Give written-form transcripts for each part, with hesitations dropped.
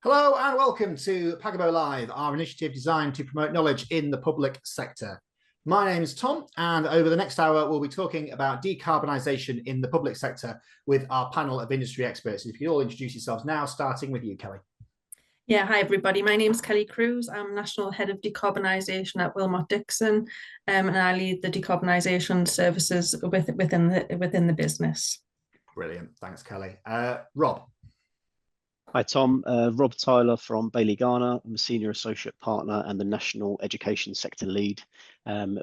Hello and welcome to Pagabo Live, our initiative designed to promote knowledge in the public sector. My name is Tom, and over the next hour, we'll be talking about decarbonisation in the public sector with our panel of industry experts. If you could all introduce yourselves now, starting with you, Kelly. Yeah, hi everybody. My name is Kelly Cruz. I'm National Head of Decarbonisation at Wilmot Dixon, and I lead the decarbonisation services within the business. Brilliant, thanks, Kelly. Rob. Hi, Tom. Rob Tyler from Bailey Garner. I'm a Senior Associate Partner and the National Education Sector Lead,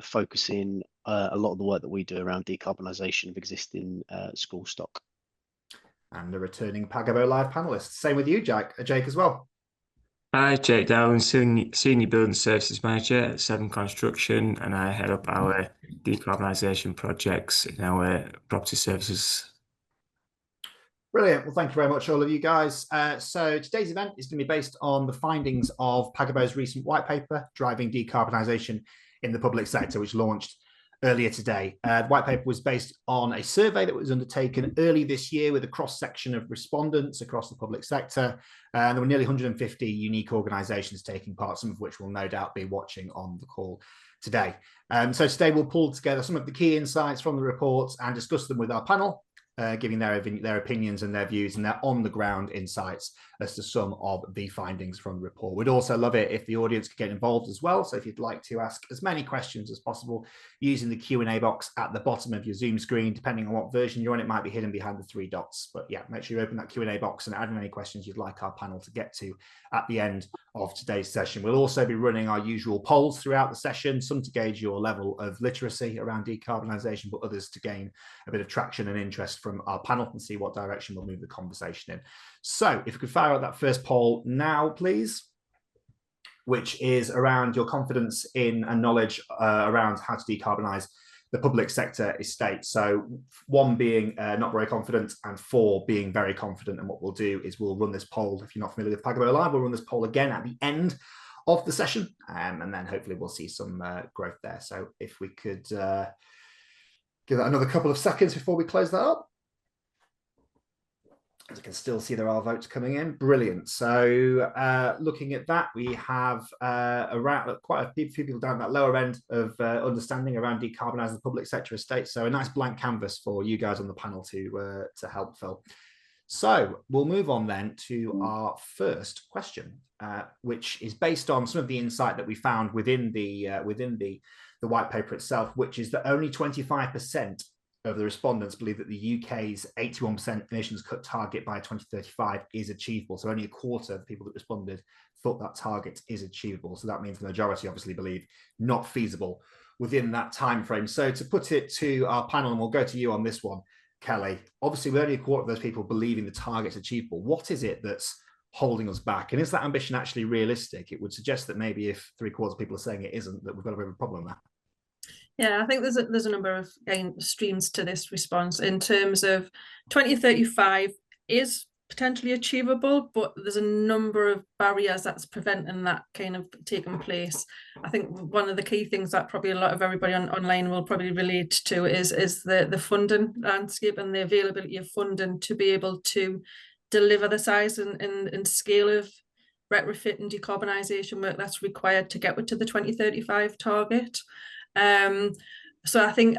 focusing a lot of the work that we do around decarbonisation of existing school stock. And a returning Pagabo Live panellist. Same with you, Jake as well. Hi, Jake Down, Senior Building Services Manager at Seven Construction, and I head up our decarbonisation projects in our property services. Brilliant. Well, thank you very much, all of you guys. So today's event is going to be based on the findings of Pagabo's recent white paper, Driving Decarbonisation in the Public Sector, which launched earlier today. The white paper was based on a survey that was undertaken early this year with a cross-section of respondents across the public sector. And there were nearly 150 unique organisations taking part, some of which will no doubt be watching on the call today. So today we'll pull together some of the key insights from the reports and discuss them with our panel, giving their opinions and their views and their on-the-ground insights as to some of the findings from the report. We'd also love it if the audience could get involved as well. So if you'd like to ask as many questions as possible using the Q&A box at the bottom of your Zoom screen, depending on what version you're on, it might be hidden behind the three dots. But yeah, make sure you open that Q&A box and add in any questions you'd like our panel to get to at the end of today's session. We'll also be running our usual polls throughout the session, some to gauge your level of literacy around decarbonisation, but others to gain a bit of traction and interest from our panel and see what direction we'll move the conversation in. So if we could fire out that first poll now, please, which is around your confidence in and knowledge around how to decarbonise the public sector estate. So 1 being not very confident and 4 being very confident. And what we'll do is we'll run this poll. If you're not familiar with Pagabo Live, we'll run this poll again at the end of the session. And then hopefully we'll see some growth there. So if we could give that another couple of seconds before we close that up. As I can still see there are votes coming in. Brilliant. So looking at that, we have around quite a few people down that lower end of understanding around decarbonising the public sector estate. So a nice blank canvas for you guys on the panel to help fill. So we'll move on then to our first question, which is based on some of the insight that we found within the white paper itself, which is that only 25% of the respondents believe that the UK's 81% emissions cut target by 2035 is achievable. So only a quarter of the people that responded thought that target is achievable. So that means the majority obviously believe not feasible within that time frame. So to put it to our panel, and we'll go to you on this one, Kelly, obviously with only a quarter of those people believing the target's achievable, what is it that's holding us back? And is that ambition actually realistic? It would suggest that maybe if 3/4 of people are saying it isn't, that we've got a bit of a problem there. Yeah, I think there's a number of streams to this response in terms of 2035 is potentially achievable, but there's a number of barriers that's preventing that kind of taking place. I think one of the key things that probably a lot of everybody online will probably relate to is the funding landscape and the availability of funding to be able to deliver the size and scale of retrofit and decarbonisation work that's required to get to the 2035 target. So I think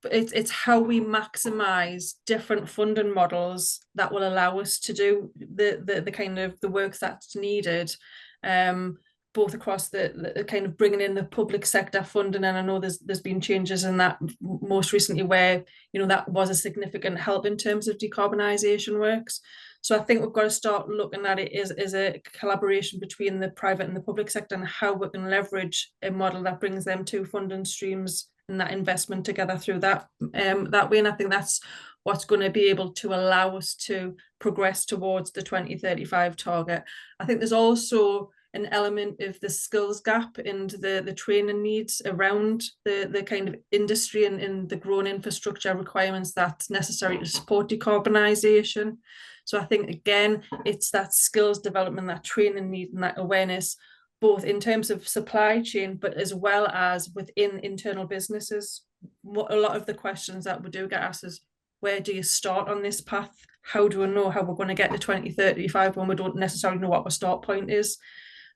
it's how we maximize different funding models that will allow us to do the kind of the work that's needed, both across the kind of bringing in the public sector funding. And I know there's been changes in that most recently where, you know, that was a significant help in terms of decarbonisation works. So I think we've got to start looking at it as a collaboration between the private and the public sector and how we can leverage a model that brings them two funding streams and that investment together through that way. And I think that's what's going to be able to allow us to progress towards the 2035 target. I think there's also an element of the skills gap and the training needs around the kind of industry and the growing infrastructure requirements that's necessary to support decarbonisation. So I think, again, it's that skills development, that training need and that awareness, both in terms of supply chain, but as well as within internal businesses. A lot of the questions that we do get asked is, where do you start on this path? how do we know how we're going to get to 2035 when we don't necessarily know what our start point is?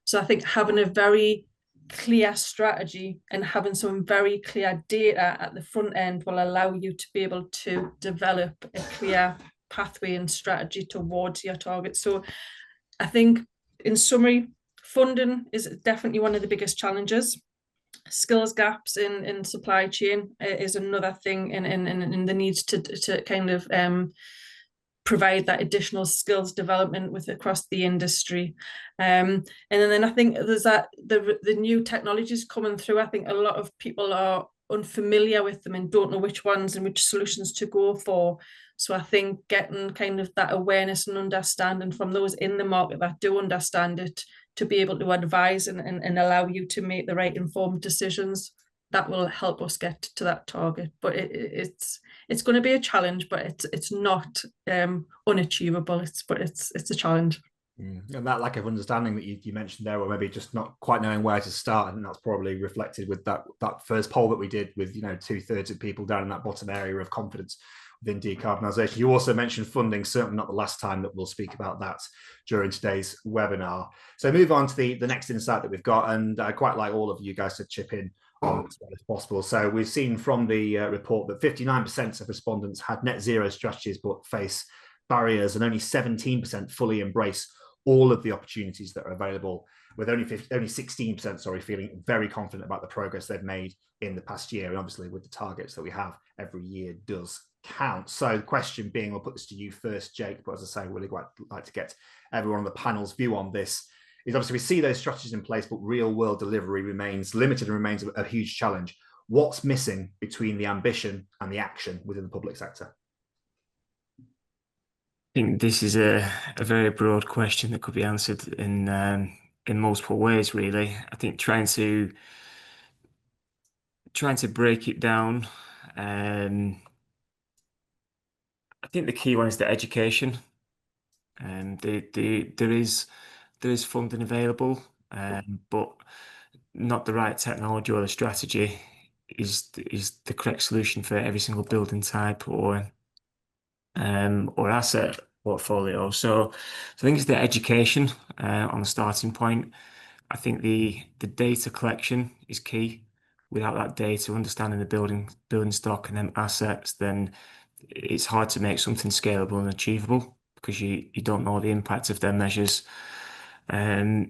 So I think having a very clear strategy and having some very clear data at the front end will allow you to be able to develop a clear pathway and strategy towards your target. So I think, in summary, funding is definitely one of the biggest challenges. Skills gaps in supply chain is another thing, and the need to kind of provide that additional skills development with across the industry. And then I think there's that the new technologies coming through. I think a lot of people are unfamiliar with them and don't know which ones and which solutions to go for. So I think getting kind of that awareness and understanding from those in the market that do understand it, to be able to advise and allow you to make the right informed decisions, that will help us get to that target. But it's going to be a challenge, but it's not unachievable. It's a challenge. And that lack of understanding that you mentioned there, or maybe just not quite knowing where to start, and that's probably reflected with that first poll that we did with 2/3 of people down in that bottom area of confidence within decarbonisation. You also mentioned funding, certainly not the last time that we'll speak about that during today's webinar. So move on to the next insight that we've got, and I'd quite like all of you guys to chip in on as well as possible. So we've seen from the report that 59% of respondents had net zero strategies but face barriers, and only 17% fully embrace all of the opportunities that are available, with only 16% feeling very confident about the progress they've made in the past year. And obviously with the targets that we have every year does count. So the question being, we'll put this to you first, Jake, but as I say, really quite like to get everyone on the panel's view on this, is obviously we see those strategies in place, but real world delivery remains limited and remains a huge challenge. What's missing between the ambition and the action within the public sector? I think this is a very broad question that could be answered in multiple ways, really. I think trying to break it down, I think the key one is the education. There is funding available, but not the right technology or the strategy is the correct solution for every single building type or asset portfolio. So I think it's the education on the starting point. I think the data collection is key. Without that data, understanding the building stock and then assets, then it's hard to make something scalable and achievable, because you don't know the impact of their measures. I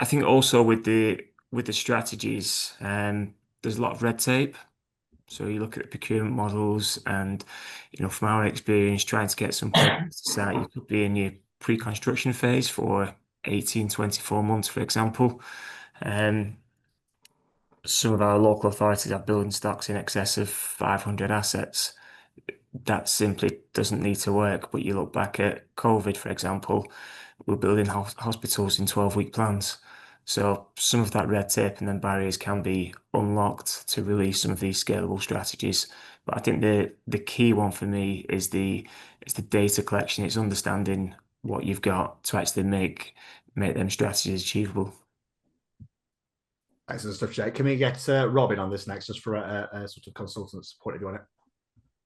think also with the strategies, there's a lot of red tape. So you look at the procurement models, and from our experience, trying to get some projects to site, you could be in your pre-construction phase for 18, 24 months, for example. Some of our local authorities have building stocks in excess of 500 assets. That simply doesn't need to work. But you look back at COVID, for example, we're building hospitals in 12-week plans. So some of that red tape and then barriers can be unlocked to release some of these scalable strategies. But I think the key one for me is the data collection. It's understanding what you've got to actually make them strategies achievable. Excellent stuff, Jake. Can we get Robin on this next, just for a sort of consultant's point of view on it?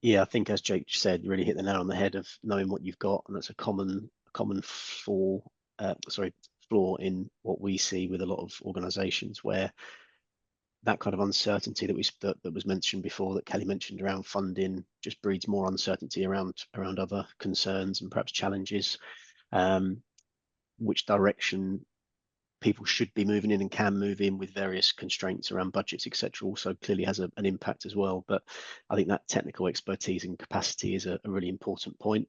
Yeah, I think as Jake said, you really hit the nail on the head of knowing what you've got, and that's a common flaw in what we see with a lot of organisations, where that kind of uncertainty that was mentioned before, that Kelly mentioned around funding, just breeds more uncertainty around other concerns and perhaps challenges, which direction people should be moving in and can move in, with various constraints around budgets, etc. Also clearly has an impact as well. But I think that technical expertise and capacity is a really important point.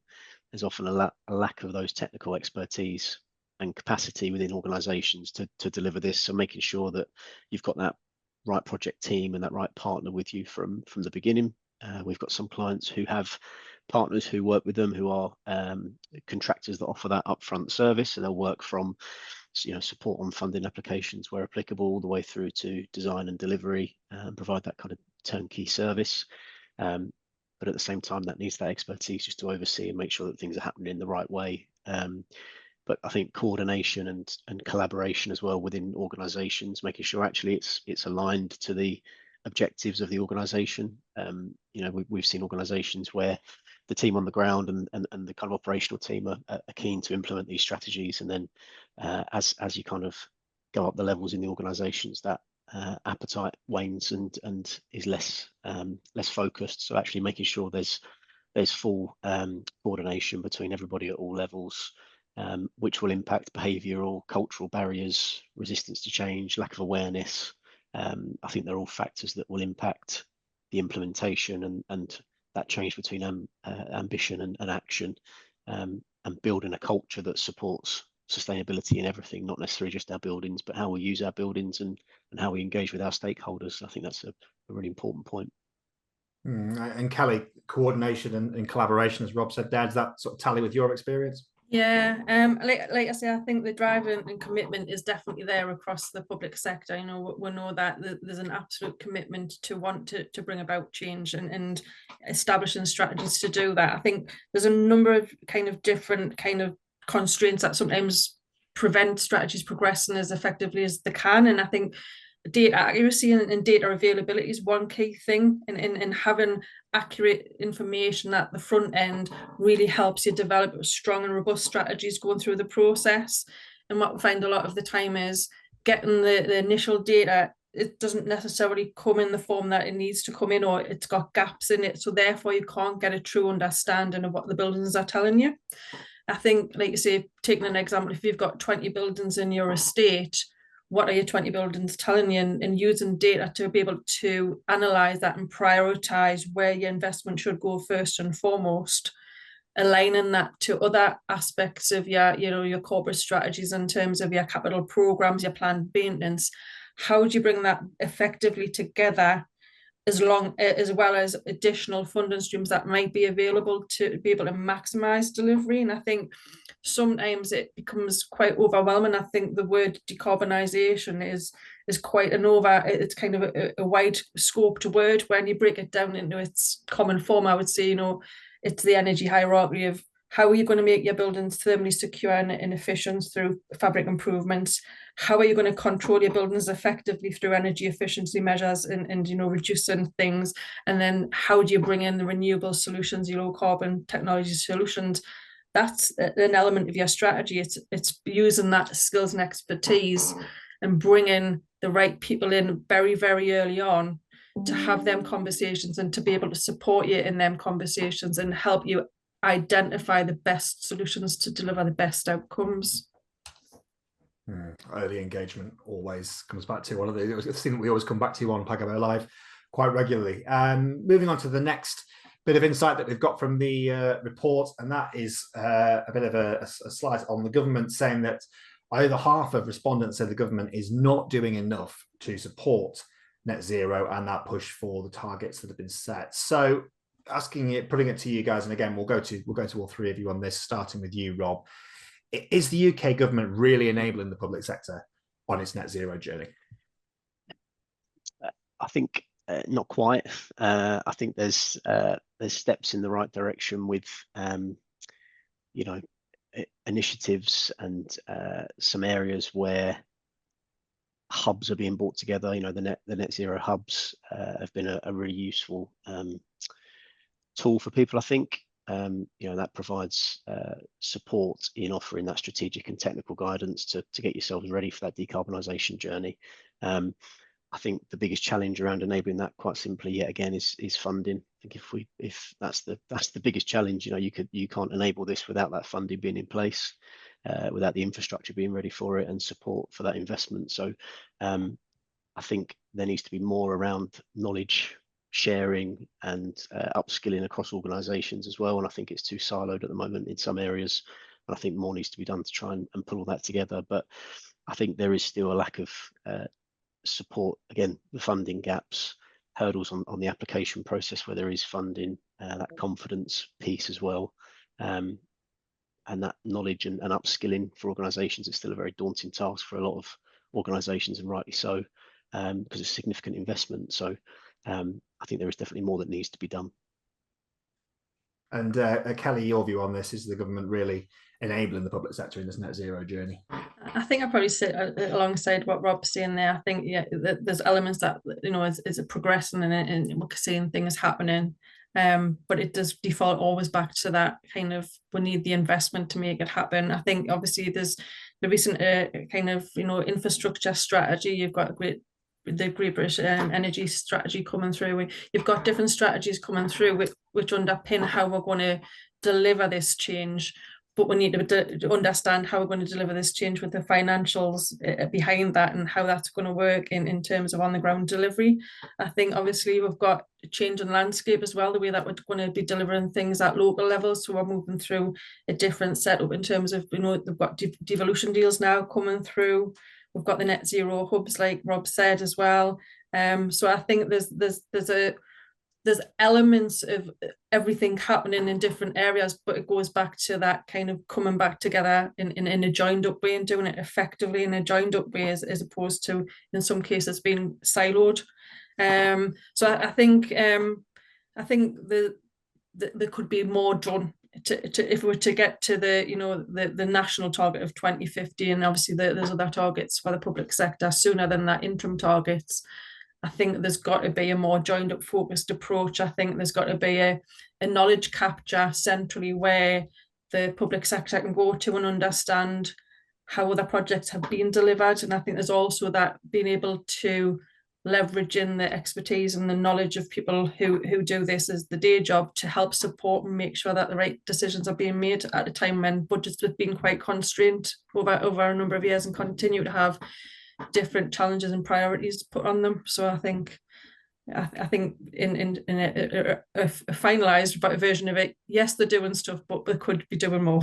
There's often a lack of those technical expertise and capacity within organisations to deliver this. So making sure that you've got that right project team and that right partner with you from the beginning. We've got some clients who have partners who work with them, who are contractors that offer that upfront service. So they'll work from support on funding applications where applicable, all the way through to design and delivery, and provide that kind of turnkey service. But at the same time, that needs that expertise just to oversee and make sure that things are happening in the right way. But I think coordination and collaboration as well within organisations, making sure actually it's aligned to the objectives of the organisation. We've seen organisations where the team on the ground and the kind of operational team are keen to implement these strategies. And then as you kind of go up the levels in the organizations, that appetite wanes and is less focused. So actually making sure there's full coordination between everybody at all levels, which will impact behavioural, cultural barriers, resistance to change, lack of awareness. I think they're all factors that will impact the implementation and that change between ambition and action, and building a culture that supports sustainability in everything, not necessarily just our buildings, but how we use our buildings and how we engage with our stakeholders. I think that's a really important point. And Kelly, coordination and collaboration, as Rob said there, does that sort of tally with your experience? Yeah, like I say, I think the drive and commitment is definitely there across the public sector. You know, we know that there's an absolute commitment to want to bring about change and establishing strategies to do that. I think there's a number of kind of different kind of constraints that sometimes prevent strategies progressing as effectively as they can. And I think data accuracy and data availability is one key thing, and having accurate information at the front end really helps you develop strong and robust strategies going through the process. And what we find a lot of the time is getting the initial data, it doesn't necessarily come in the form that it needs to come in, or it's got gaps in it, so therefore you can't get a true understanding of what the buildings are telling you. I think, like you say, taking an example, if you've got 20 buildings in your estate, what are your 20 buildings telling you, and using data to be able to analyze that and prioritize where your investment should go first and foremost, aligning that to other aspects of your corporate strategies in terms of your capital programs, your planned maintenance. How do you bring that effectively together, as well as additional funding streams that might be available to be able to maximize delivery? And I think sometimes it becomes quite overwhelming. I think the word decarbonisation is quite it's kind of a wide scoped word. When you break it down into its common form, I would say, it's the energy hierarchy of how are you going to make your buildings thermally secure and efficient through fabric improvements? How are you going to control your buildings effectively through energy efficiency measures and reducing things? And then how do you bring in the renewable solutions, your low carbon technology solutions? That's an element of your strategy. It's using that skills and expertise and bringing the right people in very, very early on to have them conversations and to be able to support you in them conversations and help you identify the best solutions to deliver the best outcomes. Early engagement always comes back to one of the thing that we always come back to on Pagabo Live quite regularly. Moving on to the next bit of insight that we've got from the report, and that is a bit of a slide on the government saying that over half of respondents said the government is not doing enough to support net zero and that push for the targets that have been set. So putting it to you guys, and again, we'll go to all three of you on this, starting with you, Rob. Is the UK government really enabling the public sector on its net zero journey? I think not quite. I think there's steps in the right direction with initiatives and some areas where hubs are being brought together. The net zero hubs have been a really useful tool for people, I think. That provides support in offering that strategic and technical guidance to get yourselves ready for that decarbonisation journey. I think the biggest challenge around enabling that, quite simply, yet again, is funding. I think if that's the biggest challenge, you can't enable this without that funding being in place, without the infrastructure being ready for it and support for that investment. So I think there needs to be more around knowledge sharing and upskilling across organisations as well. And I think it's too siloed at the moment in some areas. And I think more needs to be done to try and pull all that together. But I think there is still a lack of support. Again, the funding gaps, hurdles on the application process where there is funding, that confidence piece as well. And that knowledge and upskilling for organisations is still a very daunting task for a lot of organisations, and rightly so, because it's significant investment. So I think there is definitely more that needs to be done. And Kelly, your view on this, is the government really enabling the public sector in this net zero journey? I think I probably sit alongside what Rob's saying there. I think there's elements that is progressing and we're seeing things happening. But it does default always back to that kind of, we need the investment to make it happen. I think obviously there's the recent kind of, infrastructure strategy. You've got the Great British energy strategy coming through. You've got different strategies coming through which underpin how we're going to deliver this change. But we need to understand how we're going to deliver this change with the financials behind that, and how that's going to work in terms of on the ground delivery. I think obviously we've got a change in landscape as well, the way that we're going to be delivering things at local levels. So we're moving through a different setup in terms of, they've got devolution deals now coming through. We've got the net zero hubs, like Rob said as well. So I think there's elements of everything happening in different areas, but it goes back to that kind of coming back together in a joined up way and doing it effectively in a joined up way, as opposed to in some cases being siloed. So I think there could be more done to if we were to get to the national target of 2050, and obviously there's other targets for the public sector sooner than that interim targets. I think there's got to be a more joined up focused approach. I think there's got to be a knowledge capture centrally where the public sector can go to and understand how other projects have been delivered. And I think there's also that being able to leverage in the expertise and the knowledge of people who do this as the day job to help support and make sure that the right decisions are being made at a time when budgets have been quite constrained over a number of years and continue to have different challenges and priorities put on them. So I think in a finalized version of it, yes, they're doing stuff, but they could be doing more.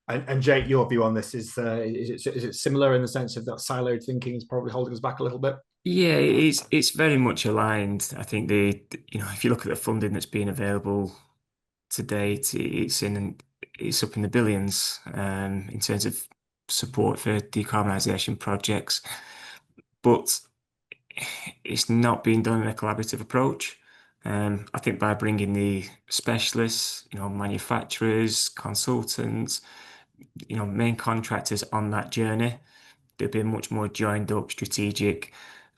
And Jake, your view on this is it similar in the sense of that siloed thinking is probably holding us back a little bit? Yeah, it's very much aligned. I think if you look at the funding that's been available to date, it's up in the billions in terms of support for decarbonisation projects, but it's not being done in a collaborative approach. I think by bringing the specialists, manufacturers, consultants, main contractors on that journey, there'll be a much more joined up, strategic,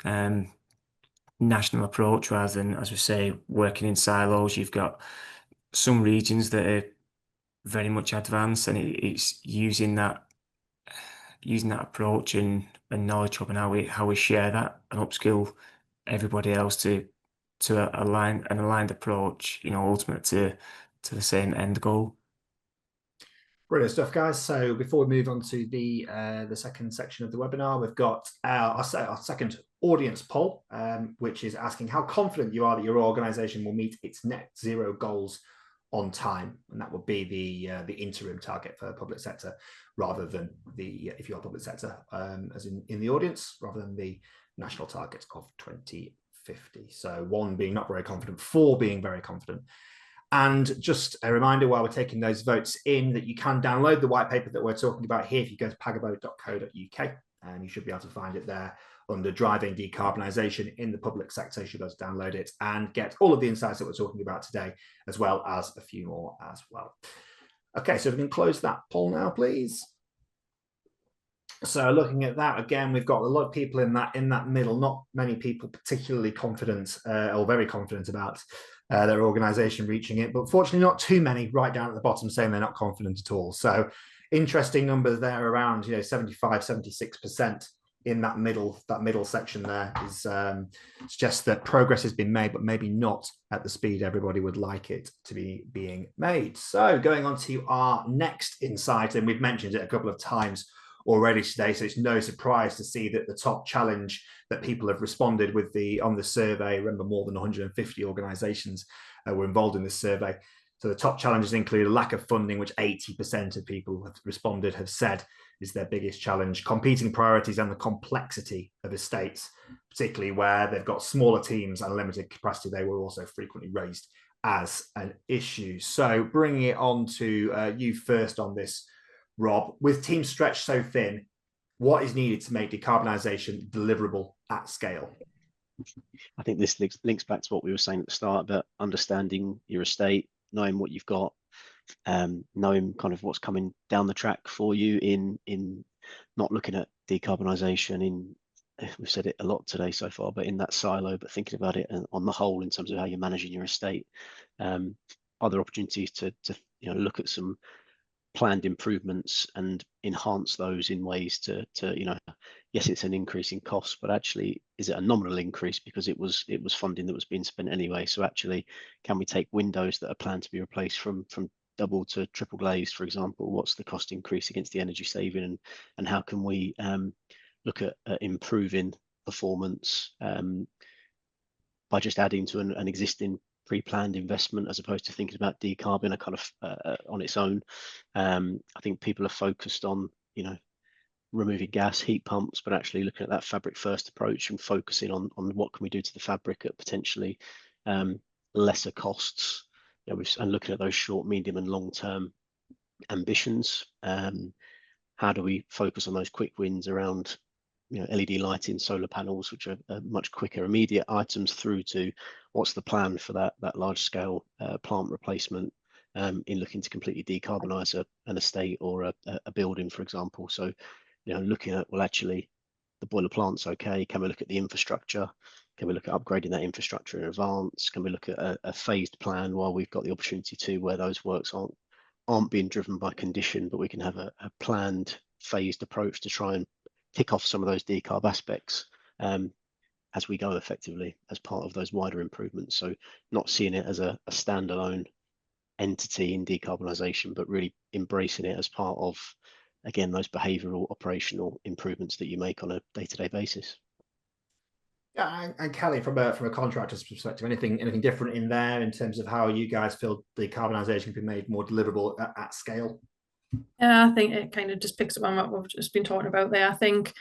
national approach rather than, as we say, working in silos. You've got some regions that are very much advanced, and it's using that approach and knowledge hub and how we share that and upskill everybody else to align an aligned approach, ultimate to the same end goal. Brilliant stuff, guys. So before we move on to the second section of the webinar, we've got our second audience poll, which is asking how confident you are that your organisation will meet its net zero goals on time, and that would be the interim target for the public sector, rather than if you're public sector, as in the audience, rather than the national target of 2050. So 1 being not very confident, 4 being very confident. And just a reminder while we're taking those votes in that you can download the white paper that we're talking about here if you go to pagabo.co.uk, and you should be able to find it there under driving decarbonisation in the public sector. You should be able to download it and get all of the insights that we're talking about today, as well as a few more as well. Okay, so we can close that poll now, please. So looking at that again, we've got a lot of people in that middle, not many people particularly confident or very confident about their organisation reaching it, but fortunately not too many right down at the bottom saying they're not confident at all. So interesting numbers there around 75, 76% in that middle section there is suggests that progress has been made, but maybe not at the speed everybody would like it to be being made. So going on to our next insight, and we've mentioned it a couple of times already today, so it's no surprise to see that the top challenge that people have responded with on the survey, remember more than 150 organisations were involved in this survey. So the top challenges include a lack of funding, which 80% of people have responded have said is their biggest challenge, competing priorities and the complexity of estates, particularly where they've got smaller teams and limited capacity. They were also frequently raised as an issue. So bringing it on to you first on this, Rob, with teams stretched so thin, what is needed to make decarbonisation deliverable at scale? I think this links back to what we were saying at the start about understanding your estate, knowing what you've got, knowing kind of what's coming down the track for you in not looking at decarbonisation in we've said it a lot today so far, but in that silo, but thinking about it on the whole in terms of how you're managing your estate, are there opportunities to look at some planned improvements and enhance those in ways to yes, it's an increase in cost, but actually is it a nominal increase because it was funding that was being spent anyway? So actually, can we take windows that are planned to be replaced from double to triple glazed, for example? What's the cost increase against the energy saving, and how can we look at improving performance by just adding to an existing pre-planned investment as opposed to thinking about decarb in a kind of on its own. I think people are focused on removing gas heat pumps, but actually looking at that fabric first approach and focusing on what can we do to the fabric at potentially lesser costs, and looking at those short, medium and long term ambitions. How do we focus on those quick wins around LED lighting, solar panels, which are much quicker, immediate items, through to what's the plan for that large scale plant replacement in looking to completely decarbonize an estate or a building, for example. So, looking at, well, actually, the boiler plant's okay. Can we look at the infrastructure? Can we look at upgrading that infrastructure in advance? Can we look at a phased plan while we've got the opportunity to, where those works aren't being driven by condition, but we can have a planned, phased approach to try and tick off some of those decarb aspects as we go, effectively as part of those wider improvements. So not seeing it as a standalone entity in decarbonisation, but really embracing it as part of, again, those behavioural operational improvements that you make on a day-to-day basis. Yeah, and Kelly, from a contractor's perspective, anything different in there in terms of how you guys feel decarbonisation can be made more deliverable at scale? Yeah, I think it kind of just picks up on what we've just been talking about there. I think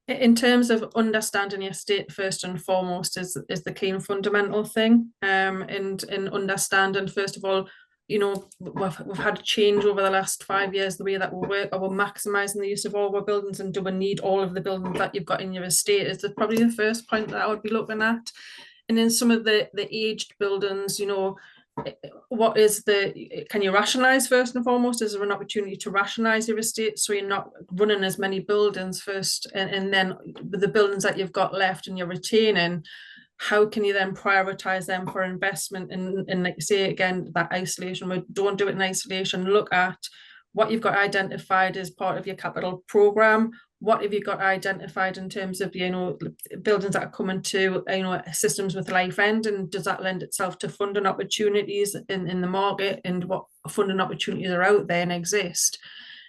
in terms of understanding your estate first and foremost is the key and fundamental thing. And understanding, first of all, we've had a change over the last 5 years, the way that we work. Are we maximising the use of all our buildings, and do we need all of the buildings that you've got in your estate? Is probably the first point that I would be looking at. And then some of the aged buildings, what is can you rationalise first and foremost? Is there an opportunity to rationalise your estate so you're not running as many buildings first, and then with the buildings that you've got left and you're retaining, how can you then prioritise them for investment? And like you say, again, that isolation, we don't do it in isolation. Look at what you've got identified as part of your capital programme. What have you got identified in terms of, buildings that are coming to, systems with life end, and does that lend itself to funding opportunities in the market, and what funding opportunities are out there and exist?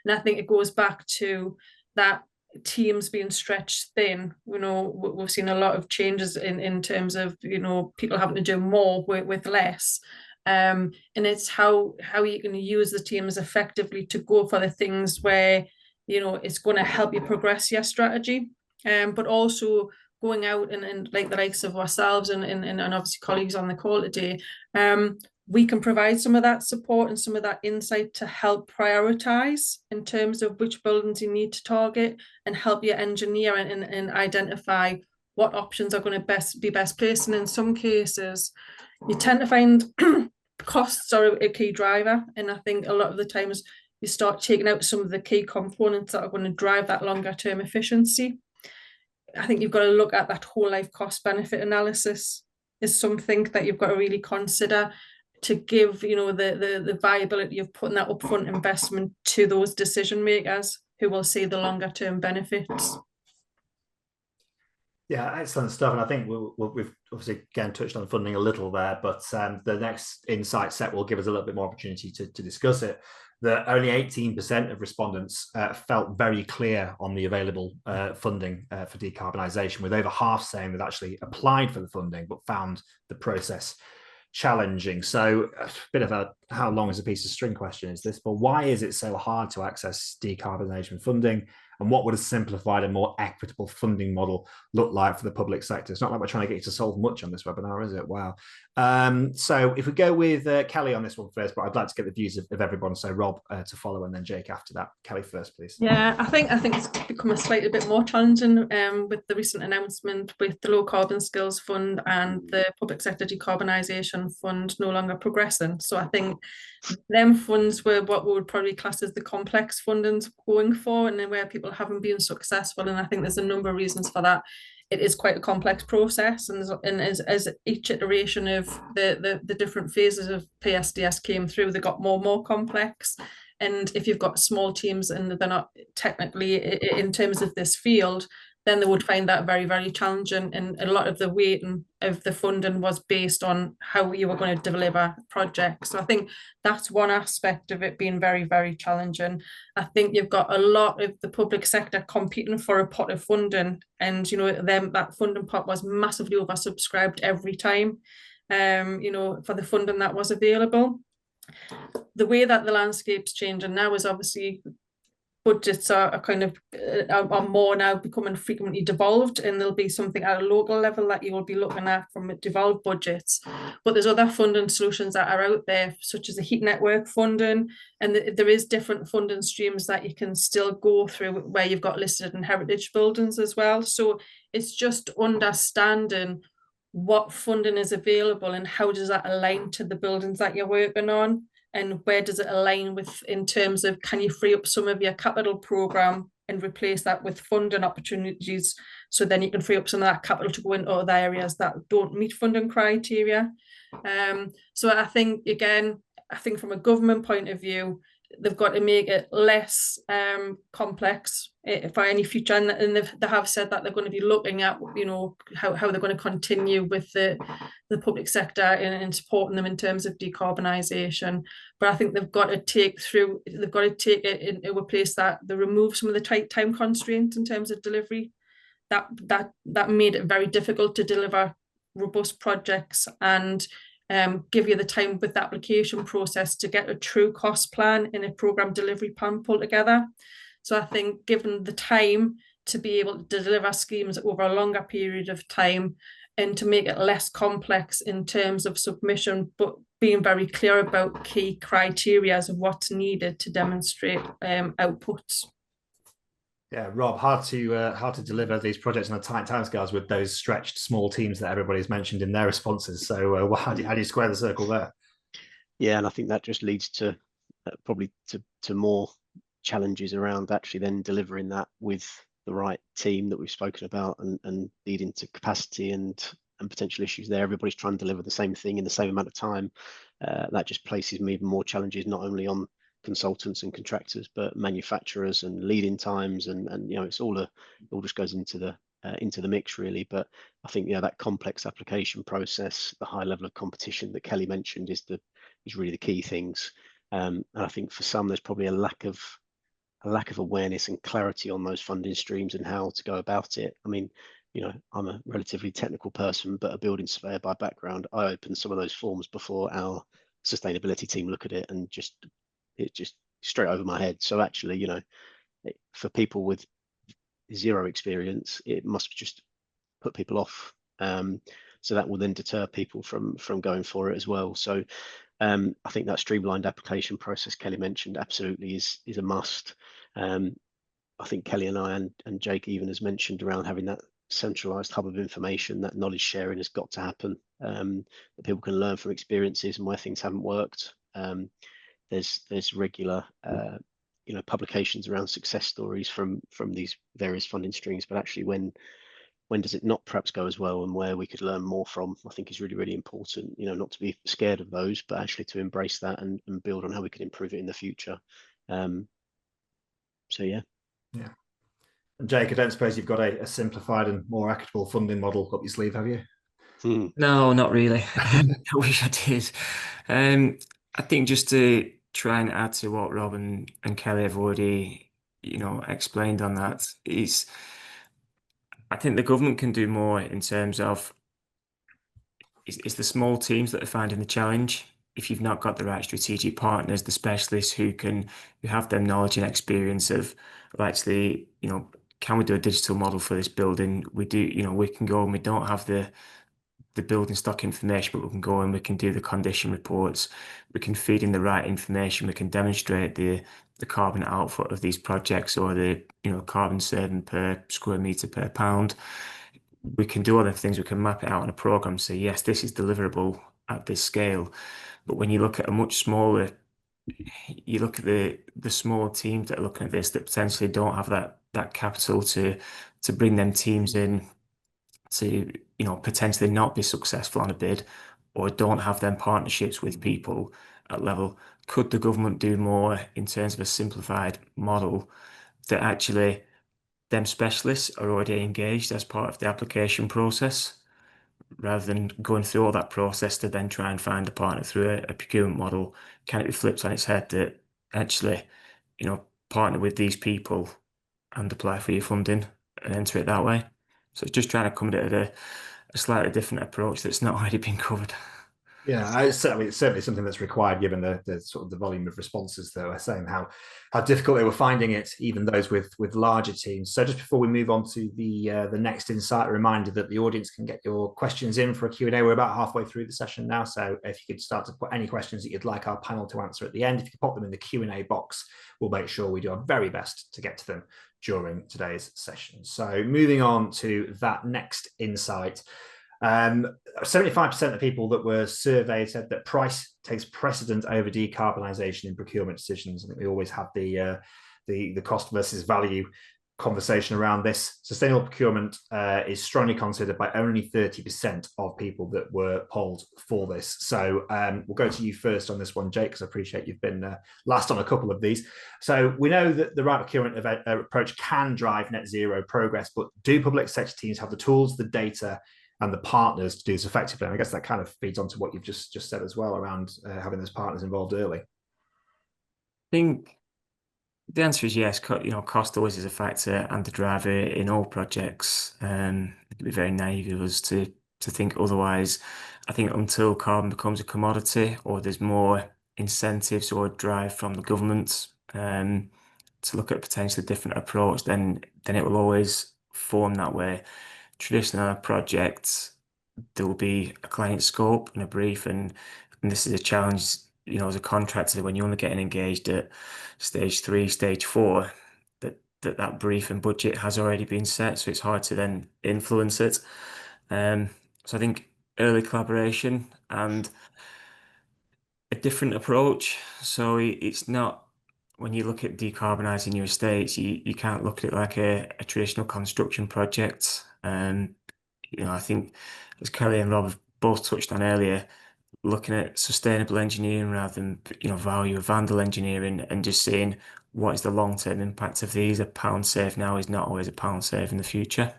And I think it goes back to that teams being stretched thin. We've seen a lot of changes in terms of, people having to do more with less. And it's how you can use the teams effectively to go for the things where it's going to help you progress your strategy, but also going out and like the likes of ourselves and obviously colleagues on the call today, we can provide some of that support and some of that insight to help prioritize in terms of which buildings you need to target, and help you engineer and identify what options are going to be best placed. And in some cases, you tend to find costs are a key driver, and I think a lot of the times you start taking out some of the key components that are going to drive that longer term efficiency. I think you've got to look at that whole life cost benefit analysis is something that you've got to really consider to give the viability of putting that upfront investment to those decision makers who will see the longer term benefits. Yeah, excellent stuff. And I think we've obviously again touched on funding a little there, but the next insight set will give us a little bit more opportunity to discuss it. That only 18% of respondents felt very clear on the available funding for decarbonisation, with over half saying they've actually applied for the funding but found the process challenging. So a bit of a how long is a piece of string question is this, but why is it so hard to access decarbonisation funding? And what would a simplified and more equitable funding model look like for the public sector? It's not like we're trying to get you to solve much on this webinar, is it? Wow. So if we go with Kelly on this one first, but I'd like to get the views of everyone. So Rob to follow, and then Jake after that. Kelly first, please. Yeah, I think it's become a slightly bit more challenging with the recent announcement with the Low Carbon Skills Fund and the Public Sector Decarbonisation Fund no longer progressing. So I think them funds were what we would probably class as the complex fundings going for, and then where people people haven't been successful, and I think there's a number of reasons for that. It is quite a complex process, and as each iteration of the different phases of PSDS came through, they got more complex. And if you've got small teams and they're not technically in terms of this field, then they would find that very, very challenging. And a lot of the weighting of the funding was based on how you were going to deliver projects. So I think that's one aspect of it being very, very challenging. I think you've got a lot of the public sector competing for a pot of funding, and that funding pot was massively oversubscribed every time, for the funding that was available. The way that the landscape's changing now is obviously budgets are kind of are more now becoming frequently devolved, and there'll be something at a local level that you will be looking at from devolved budgets. But there's other funding solutions that are out there, such as the heat network funding, and there is different funding streams that you can still go through where you've got listed in heritage buildings as well. So it's just understanding what funding is available and how does that align to the buildings that you're working on, and where does it align with in terms of, can you free up some of your capital program and replace that with funding opportunities, so then you can free up some of that capital to go into other areas that don't meet funding criteria. So I think, again, from a government point of view, they've got to make it less complex for any future, and they have said that they're going to be looking at how they're going to continue with the public sector and supporting them in terms of decarbonisation. But I think they've got to take it into a place that they remove some of the tight time constraints in terms of delivery that made it very difficult to deliver robust projects, and give you the time with the application process to get a true cost plan and a program delivery plan pulled together. So I think, given the time to be able to deliver schemes over a longer period of time, and to make it less complex in terms of submission, but being very clear about key criteria of what's needed to demonstrate outputs. Yeah, Rob, hard to deliver these projects on a tight timescales with those stretched small teams that everybody's mentioned in their responses. So how do you square the circle there? Yeah, and I think that just leads to probably to more challenges around actually then delivering that with the right team that we've spoken about, and leading to capacity and potential issues there. Everybody's trying to deliver the same thing in the same amount of time. That just places me even more challenges, not only on consultants and contractors, but manufacturers and lead-in times, and it's it all just goes into the mix, really. But I think that complex application process, the high level of competition that Kelly mentioned, is really the key things. And I think for some there's probably a lack of awareness and clarity on those funding streams and how to go about it. I mean, I'm a relatively technical person, but a building surveyor by background. I open some of those forms before our sustainability team look at it, and it's just straight over my head. So actually, for people with zero experience, it must just put people off. So that will then deter people from going for it as well. So I think that streamlined application process Kelly mentioned absolutely is a must. I think Kelly and I and Jake even has mentioned around having that centralized hub of information. That knowledge sharing has got to happen, that people can learn from experiences and where things haven't worked. There's regular publications around success stories from these various funding streams, but actually when does it not perhaps go as well, and where we could learn more from, I think is really, really important. Not to be scared of those, but actually to embrace that and build on how we can improve it in the future. So yeah. And Jake, I don't suppose you've got a simplified and more equitable funding model up your sleeve, have you? No, not really. I wish I did. I think just to try and add to what Rob and Kelly have already, explained on that, is I think the government can do more in terms of it's the small teams that are finding the challenge. If you've not got the right strategic partners, the specialists who have their knowledge and experience of, well, actually, can we do a digital model for this building? We do, we can go and we don't have the building stock information, but we can go and we can do the condition reports. We can feed in the right information. We can demonstrate the carbon output of these projects, or the carbon saving per square meter per pound. We can do other things. We can map it out on a program. Say, yes, this is deliverable at this scale. But when you look at a much smaller, you look at the small teams that are looking at this, that potentially don't have that that capital to bring them teams in to, potentially not be successful on a bid, or don't have them partnerships with people at level. Could the government do more in terms of a simplified model that actually them specialists are already engaged as part of the application process, rather than going through all that process to then try and find a partner through a procurement model? Can it be flipped on its head that actually, partner with these people and apply for your funding and enter it that way? So it's just trying to come at it at a slightly different approach that's not already been covered. Yeah, it's certainly something that's required given the sort of the volume of responses that were saying how difficult they were finding it, even those with larger teams. So just before we move on to the next insight, a reminder that the audience can get your questions in for a Q&A. We're about halfway through the session now, so if you could start to put any questions that you'd like our panel to answer at the end, if you could pop them in the Q&A box, we'll make sure we do our very best to get to them during today's session. So moving on to that next insight. 75% of people that were surveyed said that price takes precedent over decarbonisation in procurement decisions. I think we always have the cost versus value conversation around this. Sustainable procurement is strongly considered by only 30% of people that were polled for this. So we'll go to you first on this one, Jake, because I appreciate you've been last on a couple of these. So we know that the right procurement approach can drive net zero progress, but do public sector teams have the tools, the data, and the partners to do this effectively? And I guess that kind of feeds onto what you've just said as well around having those partners involved early. I think the answer is yes. Cost always is a factor and the driver in all projects. It'd be very naive of us to think otherwise. I think until carbon becomes a commodity, or there's more incentives or drive from the government to look at a potentially different approach, then it will always form that way. Traditional projects, there will be a client scope and a brief, and this is a challenge, as a contractor, when you're only getting engaged at stage 3, stage 4, that brief and budget has already been set, so it's hard to then influence it. So I think early collaboration and a different approach. So it's not, when you look at decarbonising your estates, you can't look at it like a traditional construction project. I think, as Kelly and Rob have both touched on earlier, looking at sustainable engineering rather than value of vandal engineering, and just seeing what is the long-term impact of these. A pound saved now is not always a pound saved in the future.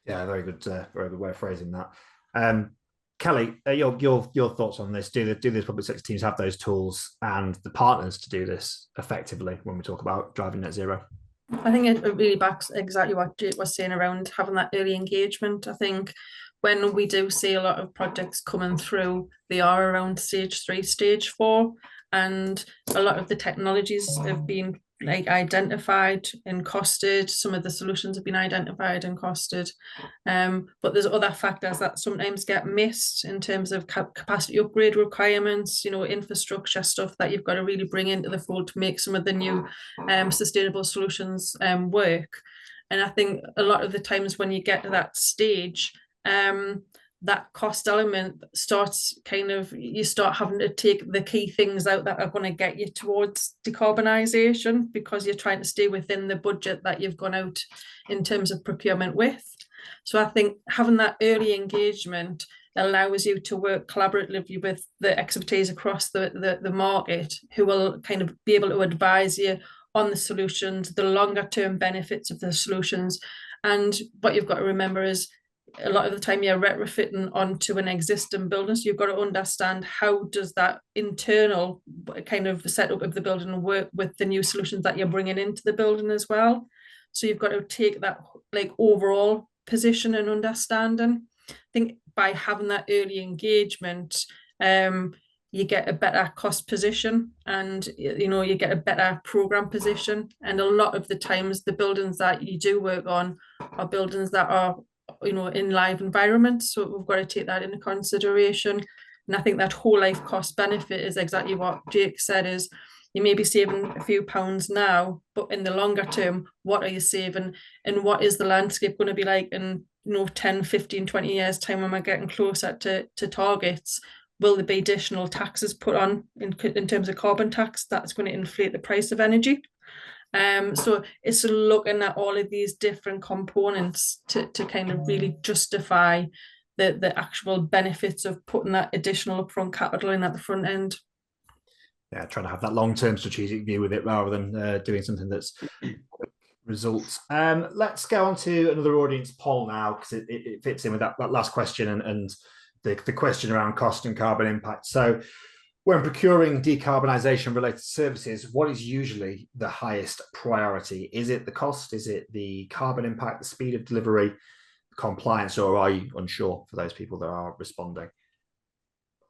Yeah, very good way of phrasing that. Kelly, your thoughts on this? Do these public sector teams have those tools and the partners to do this effectively when we talk about driving net zero? I think it really backs exactly what Jake was saying around having that early engagement. I think when we do see a lot of projects coming through, they are around stage 3, stage 4, and a lot of the technologies have been identified and costed. Some of the solutions have been identified and costed, but there's other factors that sometimes get missed in terms of capacity upgrade requirements, infrastructure stuff that you've got to really bring into the fold to make some of the new sustainable solutions work. And I think a lot of the times when you get to that stage, that cost element starts you start having to take the key things out that are going to get you towards decarbonisation, because you're trying to stay within the budget that you've gone out in terms of procurement with. So I think having that early engagement allows you to work collaboratively with the expertise across the market, who will kind of be able to advise you on the solutions, the longer term benefits of the solutions. And what you've got to remember is, a lot of the time you're retrofitting onto an existing building, so you've got to understand how does that internal kind of setup of the building work with the new solutions that you're bringing into the building as well. So you've got to take that overall position and understanding. I think by having that early engagement, you get a better cost position, and you get a better program position. And a lot of the times the buildings that you do work on are buildings that are in live environments, so we've got to take that into consideration. And I think that whole life cost benefit is exactly what Jake said, is you may be saving a few pounds now, but in the longer term, what are you saving, and what is the landscape going to be like in 10, 15, 20 years time when we're getting closer to targets? Will there be additional taxes put on in terms of carbon tax that's going to inflate the price of energy? So it's looking at all of these different components to kind of really justify the actual benefits of putting that additional upfront capital in at the front end. Yeah, trying to have that long-term strategic view with it rather than doing something that's results. Let's go on to another audience poll now, because it fits in with that last question and the question around cost and carbon impact. So when procuring decarbonisation related services, what is usually the highest priority? Is it the cost? Is it the carbon impact, the speed of delivery, compliance, or are you unsure for those people that are responding?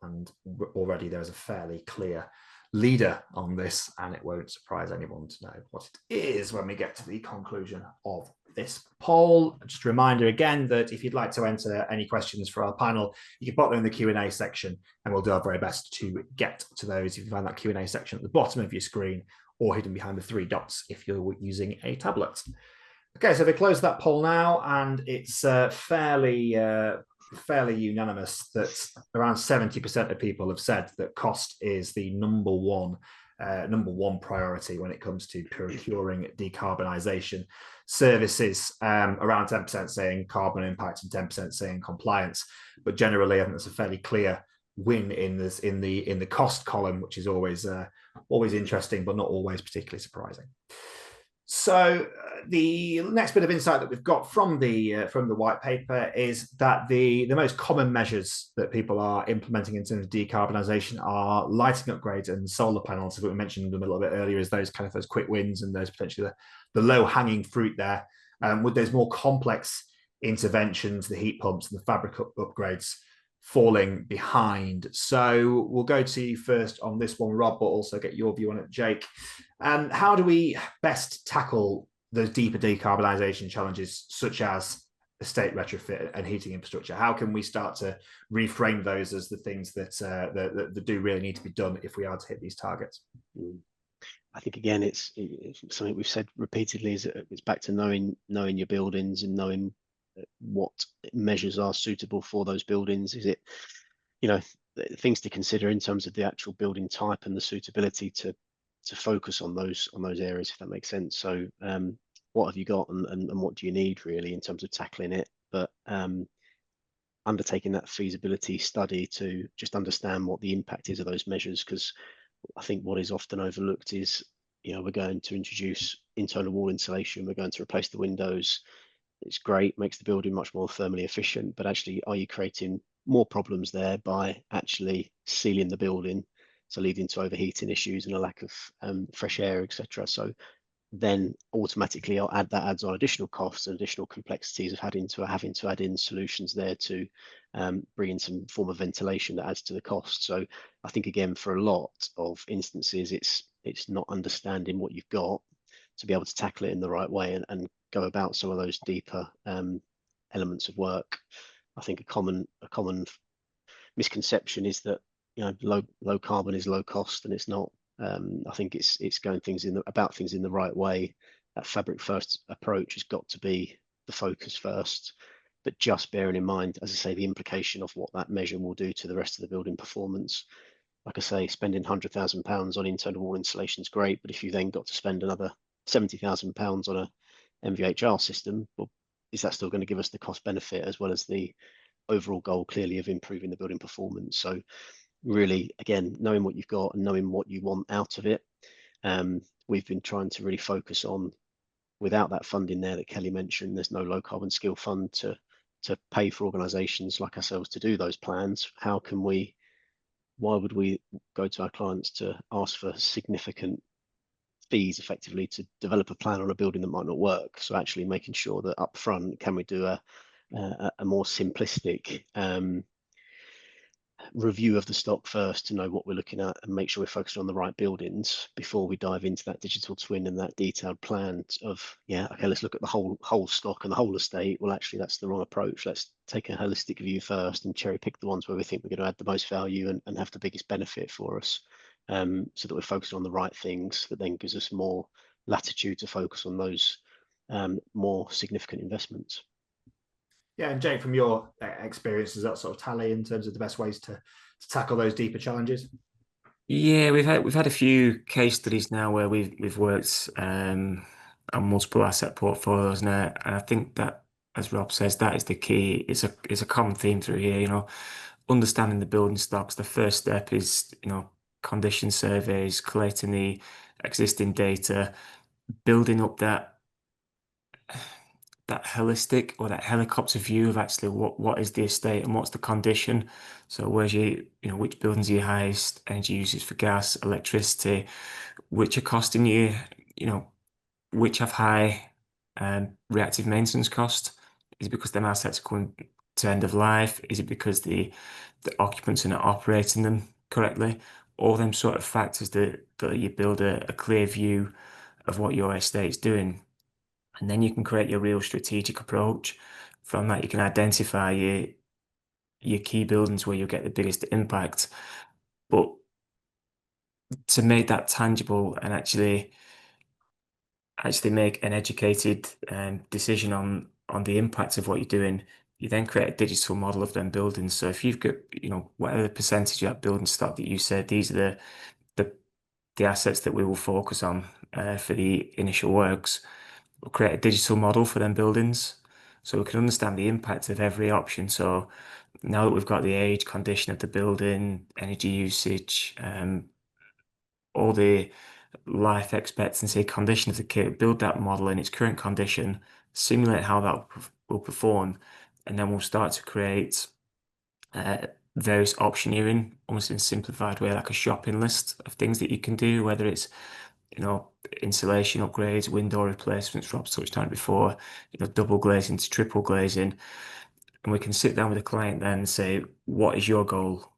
And already there's a fairly clear leader on this, and it won't surprise anyone to know what it is when we get to the conclusion of this poll. Just a reminder again that if you'd like to enter any questions for our panel, you can put them in the Q&A section, and we'll do our very best to get to those. If you find that Q&A section at the bottom of your screen or hidden behind the 3 dots if you're using a tablet. Okay, so they close that poll now, and it's fairly unanimous that around 70% of people have said that cost is the number one priority when it comes to procuring decarbonisation services. Around 10% saying carbon impact and 10% saying compliance, but generally I think there's a fairly clear win in the cost column, which is always interesting, but not always particularly surprising. So the next bit of insight that we've got from the white paper is that the most common measures that people are implementing in terms of decarbonisation are lighting upgrades and solar panels. So we mentioned them a little bit earlier as those quick wins and those potentially the low hanging fruit there. With those more complex interventions, the heat pumps and the fabric upgrades falling behind. So we'll go to you first on this one, Rob, but also get your view on it, Jake. How do we best tackle those deeper decarbonisation challenges, such as estate retrofit and heating infrastructure? How can we start to reframe those as the things that do really need to be done if we are to hit these targets? I think again, it's something we've said repeatedly. Is it's back to knowing your buildings and knowing what measures are suitable for those buildings. Is it, things to consider in terms of the actual building type and the suitability to focus on those areas, if that makes sense. So what have you got and what do you need really in terms of tackling it, but undertaking that feasibility study to just understand what the impact is of those measures, because I think what is often overlooked is, we're going to introduce internal wall insulation, we're going to replace the windows. It's great, makes the building much more thermally efficient, but actually, are you creating more problems there by actually sealing the building, so leading to overheating issues and a lack of fresh air, etc. So then automatically that adds on additional costs and additional complexities of having to add in solutions there to bring in some form of ventilation that adds to the cost. So I think again, for a lot of instances, it's not understanding what you've got to be able to tackle it in the right way and go about some of those deeper elements of work. I think a common misconception is that low carbon is low cost, and it's not. I think it's going about things in the right way. That fabric first approach has got to be the focus first, but just bearing in mind, as I say, the implication of what that measure will do to the rest of the building performance. Like I say, spending £100,000 on internal wall insulation is great, but if you then got to spend another £70,000 on a MVHR system, well, is that still going to give us the cost benefit as well as the overall goal clearly of improving the building performance? So really, again, knowing what you've got and knowing what you want out of it. We've been trying to really focus on, without that funding there that Kelly mentioned, there's no low carbon skill fund to pay for organisations like ourselves to do those plans. Why would we go to our clients to ask for significant fees effectively to develop a plan on a building that might not work? So actually making sure that up front, can we do a more simplistic review of the stock first to know what we're looking at and make sure we're focused on the right buildings before we dive into that digital twin and that detailed plan of, okay, let's look at the whole stock and the whole estate. Well, actually, that's the wrong approach. Let's take a holistic view first and cherry pick the ones where we think we're going to add the most value and have the biggest benefit for us, so that we're focused on the right things. That then gives us more latitude to focus on those more significant investments. Yeah, and Jake, from your experience, does that sort of tally in terms of the best ways to tackle those deeper challenges? Yeah, we've had a few case studies now where we've worked on multiple asset portfolios now, and I think that, as Rob says, that is the key. It's a common theme through here. Understanding the building stocks. The first step is condition surveys, collating the existing data, building up that holistic or that helicopter view of actually what is the estate and what's the condition. So where's which buildings are your highest energy usage for gas, electricity, which are costing you, you know, which have high reactive maintenance cost? Is it because them assets are coming to end of life? Is it because the occupants are not operating them correctly? All them sort of factors that you build a clear view of what your estate's doing. And then you can create your real strategic approach. From that, you can identify your key buildings where you'll get the biggest impact. But to make that tangible and actually make an educated decision on the impact of what you're doing, you then create a digital model of them buildings. So if you've got, whatever the percentage of that building stock that you said, these are the the assets that we will focus on for the initial works. We'll create a digital model for them buildings so we can understand the impact of every option. So now that we've got the age, condition of the building, energy usage, all the life expectancy, condition of the kit, build that model in its current condition, simulate how that will perform, and then we'll start to create various optioneering, almost in a simplified way, like a shopping list of things that you can do, whether it's insulation upgrades, window replacements, Rob's touched on it before, double glazing to triple glazing. And we can sit down with a client then and say, what is your goal?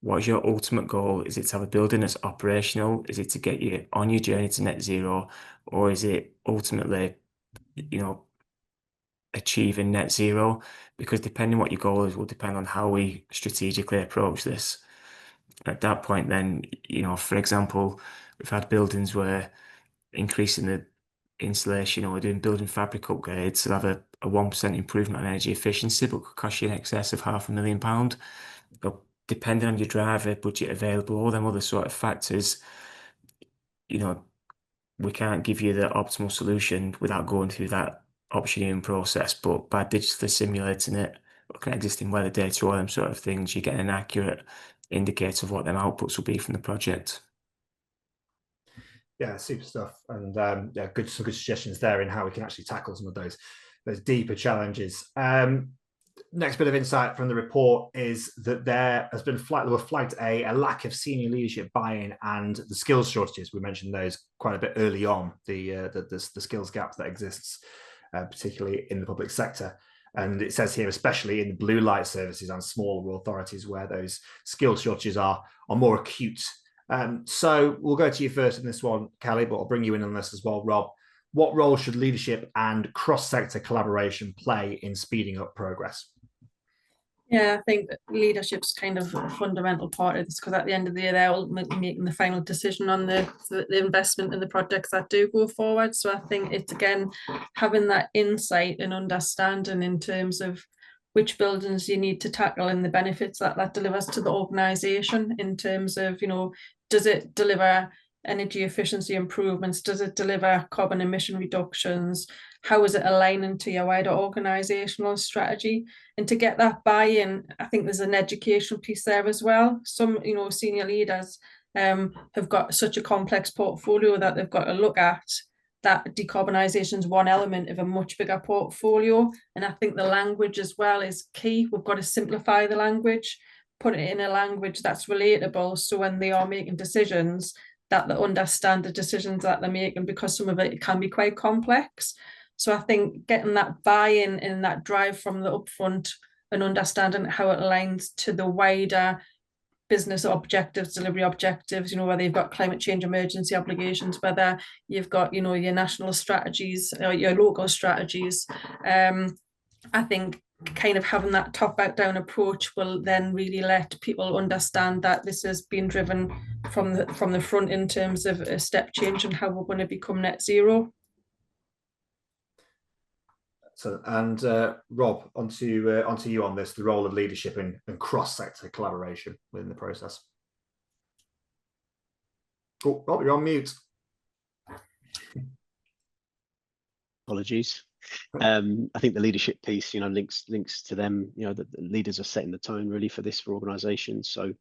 What is your ultimate goal? Is it to have a building that's operational? Is it to get you on your journey to net zero? Or is it ultimately, achieving net zero? Because depending what your goal is will depend on how we strategically approach this. At that point, then, for example, we've had buildings where increasing the insulation or we're doing building fabric upgrades to have a 1% improvement on energy efficiency, but could cost you in excess of £500,000. But depending on your driver, budget available, all them other sort of factors, we can't give you the optimal solution without going through that optioneering process. But by digitally simulating it, looking at existing weather data, all them sort of things, you get an accurate indicator of what them outputs will be from the project. Yeah, super stuff, and yeah, some good suggestions there in how we can actually tackle some of those deeper challenges. Next bit of insight from the report is that there were flagged a lack of senior leadership buy-in and the skills shortages. We mentioned those quite a bit early on, the skills gap that exists, particularly in the public sector. And it says here, especially in the blue light services and smaller authorities where those skills shortages are more acute. So we'll go to you first in this one, Kelly, but I'll bring you in on this as well, Rob. What role should leadership and cross-sector collaboration play in speeding up progress? Yeah, I think that leadership's kind of a fundamental part of this, because at the end of the day, they're ultimately making the final decision on the investment in the projects that do go forward. So I think it's, again, having that insight and understanding in terms of which buildings you need to tackle and the benefits that delivers to the organisation in terms of, does it deliver energy efficiency improvements? Does it deliver carbon emission reductions? How is it aligning to your wider organisational strategy? And to get that buy-in, I think there's an education piece there as well. Some, senior leaders have got such a complex portfolio that they've got to look at that decarbonisation is one element of a much bigger portfolio. And I think the language as well is key. We've got to simplify the language, put it in a language that's relatable. So when they are making decisions, that they understand the decisions that they're making, because some of it can be quite complex. So I think getting that buy-in and that drive from the upfront and understanding how it aligns to the wider business objectives, delivery objectives, whether you've got climate change emergency obligations, whether you've got, your national strategies or your local strategies. I think kind of having that top-down approach will then really let people understand that this has been driven from the front in terms of a step change and how we're going to become net zero. So, and Rob, onto you on this, the role of leadership and cross-sector collaboration within the process. Oh, Rob, you're on mute. Apologies. I think the leadership piece, links to them. The leaders are setting the tone really for this for organisations. So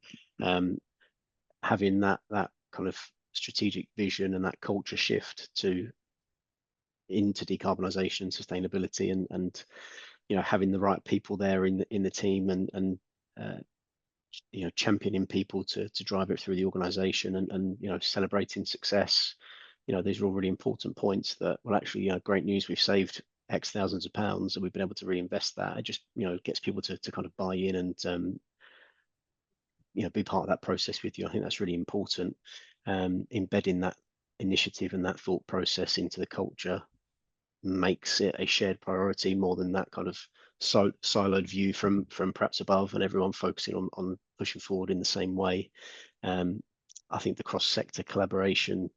having that kind of strategic vision and that culture shift into decarbonisation and sustainability, and having the right people there in the team, and championing people to drive it through the organisation, and celebrating success. These are all really important points that, well, actually, great news, we've saved X thousands of pounds and we've been able to reinvest that. It just, gets people to kind of buy in and, be part of that process with you. I think that's really important. Embedding that initiative and that thought process into the culture makes it a shared priority more than that kind of siloed view from perhaps above, and everyone focusing on pushing forward in the same way. I think the cross-sector collaboration,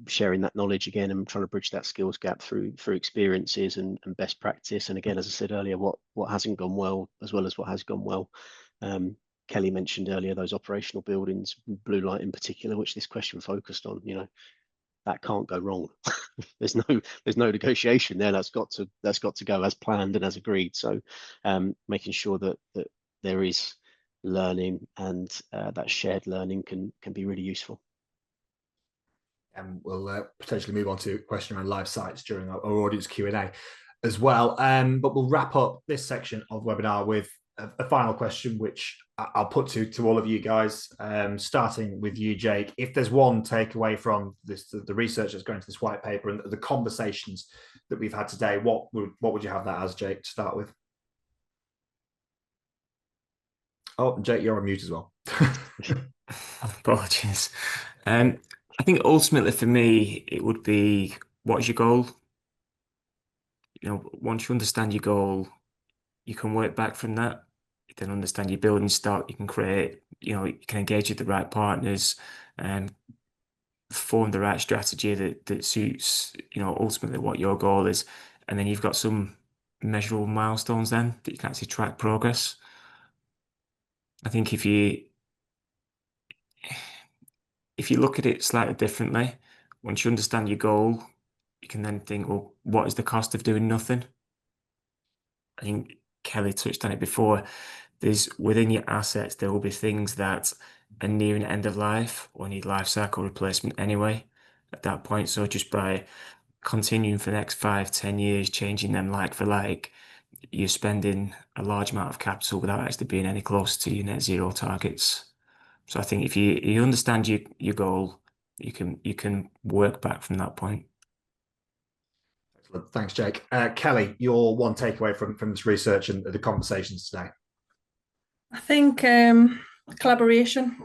sharing that knowledge again and trying to bridge that skills gap through experiences and best practice. And again, as I said earlier, what hasn't gone well as well as what has gone well. Kelly mentioned earlier those operational buildings, blue light in particular, which this question focused on. That can't go wrong. there's no negotiation there. That's got to go as planned and as agreed. So making sure that there is learning, and that shared learning can be really useful. And we'll potentially move on to a question around live sites during our audience Q&A as well. But we'll wrap up this section of the webinar with a final question, which I'll put to all of you guys, starting with you, Jake. If there's one takeaway from this, the research that's going into this white paper and the conversations that we've had today, what would you have that as, Jake, to start with? Oh, Jake, you're on mute as well. Apologies. I think ultimately for me, it would be, what is your goal? Once you understand your goal, you can work back from that. You then understand your building stock. You can create, you can engage with the right partners and form the right strategy that suits, ultimately what your goal is. And then you've got some measurable milestones then that you can actually track progress. I think if you look at it slightly differently, once you understand your goal, you can then think, well, what is the cost of doing nothing? I think Kelly touched on it before. Within your assets, there will be things that are nearing end of life or need life cycle replacement anyway at that point. So just by continuing for the next 5-10 years, changing them like for like, you're spending a large amount of capital without actually being any closer to your net zero targets. So I think if you understand your goal, you can work back from that point. Excellent. Thanks, Jake. Kelly, your one takeaway from this research and the conversations today? I think collaboration,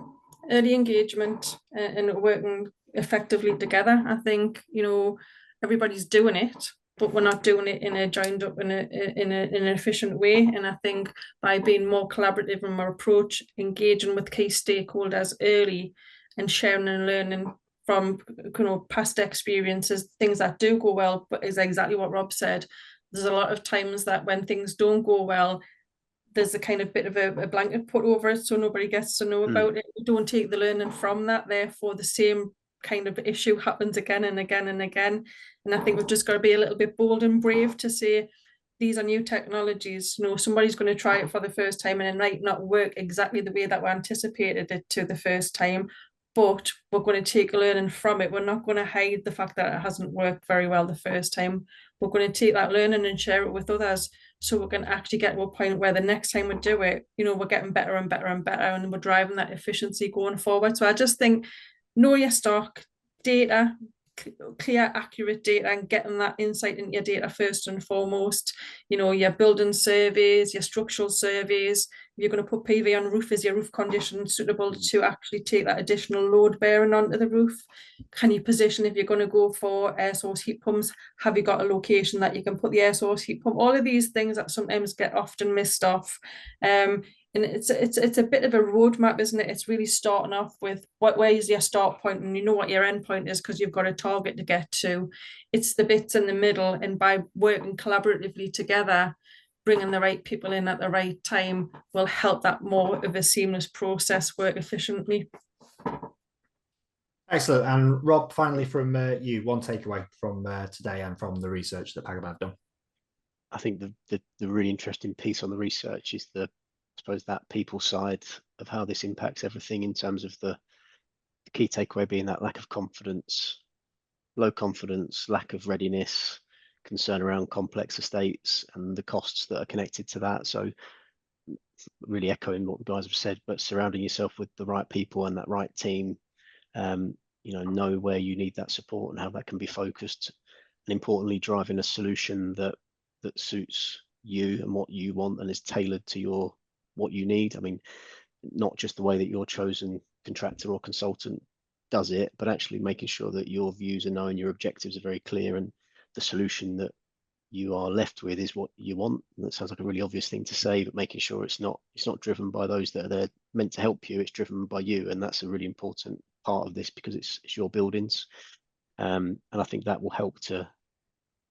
early engagement, and working effectively together. I think everybody's doing it, but we're not doing it in a joined up in an efficient way. And I think by being more collaborative in our approach, engaging with key stakeholders early, and sharing and learning from past experiences, things that do go well, but is exactly what Rob said. There's a lot of times that when things don't go well, there's a kind of bit of a blanket put over it, so nobody gets to know about it. We don't take the learning from that, therefore the same kind of issue happens again and again and again. And I think we've just got to be a little bit bold and brave to say, these are new technologies. Somebody's going to try it for the first time and it might not work exactly the way that we anticipated it to the first time, but we're going to take a learning from it. We're not going to hide the fact that it hasn't worked very well the first time. We're going to take that learning and share it with others, so we can actually get to a point where the next time we do it, we're getting better and better and better, and we're driving that efficiency going forward. So I just think, know your stock, data, clear, accurate data, and getting that insight into your data first and foremost. Your building surveys, your structural surveys. If you're going to put PV on roof, is your roof condition suitable to actually take that additional load bearing onto the roof? Can you position, if you're going to go for air source heat pumps, have you got a location that you can put the air source heat pump? All of these things that sometimes get often missed off. And it's a bit of a roadmap, isn't it? It's really starting off with where is your start point, and you know what your end point is because you've got a target to get to. It's the bits in the middle, and by working collaboratively together, bringing the right people in at the right time will help that more of a seamless process work efficiently. Excellent. And Rob, finally from you, one takeaway from today and from the research that Pagabo have done. I think the really interesting piece on the research is I suppose that people side of how this impacts everything, in terms of the key takeaway being that lack of confidence, low confidence, lack of readiness, concern around complex estates and the costs that are connected to that. So really echoing what the guys have said, but surrounding yourself with the right people and that right team, know where you need that support and how that can be focused, and importantly, driving a solution that suits you and what you want and is tailored to what you need. I mean, not just the way that your chosen contractor or consultant does it, but actually making sure that your views are known, your objectives are very clear, and the solution that you are left with is what you want. And that sounds like a really obvious thing to say, but making sure it's not driven by those that are there meant to help you. It's driven by you, and that's a really important part of this, because it's your buildings, and I think that will help to